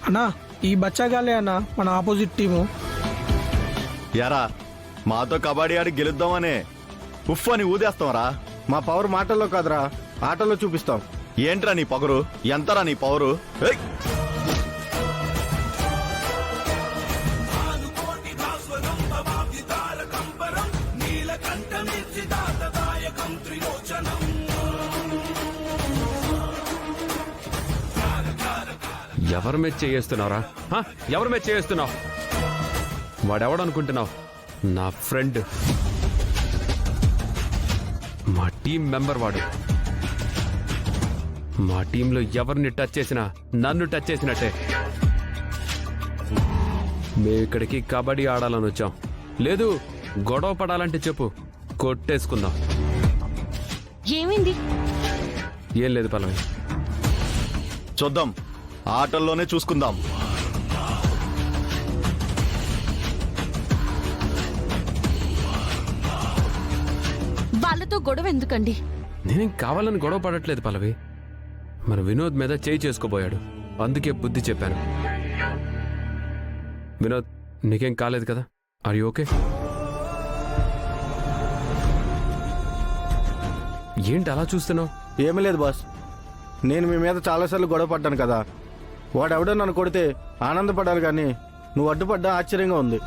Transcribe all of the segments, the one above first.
అన్నా ఈ బచ్చాగాలే అన్న మన ఆపోజిట్ టీము. యారా మాతో కబడ్డీ ఆడి గెలుద్దామనే ఉఫ్ అని ఊదేస్తాంరా. మా పవర్ మాటల్లో కాదురా, ఆటల్లో చూపిస్తాం. ఏంట్రా నీ పొగరు, ఎంతరా నీ పవరు? ఏయ్! ఎవరి మీద చేస్తున్నావురా? ఎవరి మీద చేస్తున్నావు? వాడెవడనుకుంటున్నావు? నా ఫ్రెండ్, మా టీం మెంబర్ వాడు. మా టీంలో ఎవరిని టచ్ చేసినా నన్ను టచ్ చేసినట్టే. మేము ఇక్కడికి కబడ్డీ ఆడాలని వచ్చాం. లేదు గొడవ పడాలంటే చెప్పు, కొట్టేసుకుందాం. ఏమైంది? ఏం లేదు పల్లవి. చూద్దాం, ఆటల్లోనే చూసుకుందాం. వాళ్ళతో గొడవ ఎందుకండి? నేనేం కావాలని గొడవ పడట్లేదు పల్లవి. మరి వినోద్ మీద చేయి చేసుకోబోయాడు, అందుకే బుద్ధి చెప్పాను. వినోద్, నీకేం కాలేదు కదా? Are you okay? ఏంటి అలా చూస్తున్నావు? ఏమీ లేదు బాస్, నేను మీ మీద చాలాసార్లు గొడవ పడ్డాను కదా. వాడెవడో నన్ను కొడితే ఆనందపడాలి కానీ నువ్వు అడ్డుపడ్డా ఆశ్చర్యంగా ఉంది.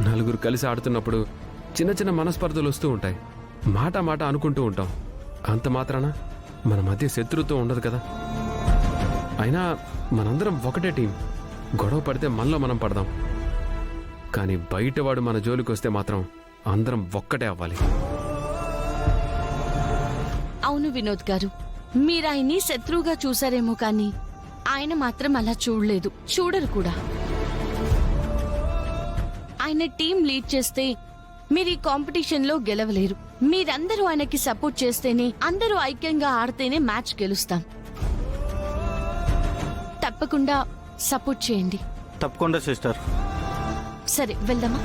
నలుగురు కలిసి ఆడుతున్నప్పుడు చిన్న చిన్న మనస్పర్ధలు వస్తూ ఉంటాయి. మాట మాట అనుకుంటూ ఉంటాం. అంత మాత్రాన మన మధ్య శత్రుత్వం ఉండదు కదా. అయినా మనందరం ఒకటే టీం. గొడవ పడితే మనలో మనం పడదాం. కానీ బయటవాడు మన జోలికి వస్తే మాత్రం అందరం ఒక్కటే అవ్వాలి. అవును వినోద్ గారు, మీరాయన్ని శత్రువుగా చూశారేమో కానీ ఆయన మాత్రం అలా చూడలేదు, చూడరు కూడా. ఆయన టీం లీడ్ చేస్తే మీరు ఈ కాంపిటీషన్లో గెలవలేరు. మీరందరూ ఆయనకి సపోర్ట్ చేస్తేనే, అందరూ ఐక్యంగా ఆడితేనే మ్యాచ్ గెలుస్తాం. తప్పకుండా సపోర్ట్ చేయండి. తప్పకుండా సిస్టర్. సరే వెళ్దామా?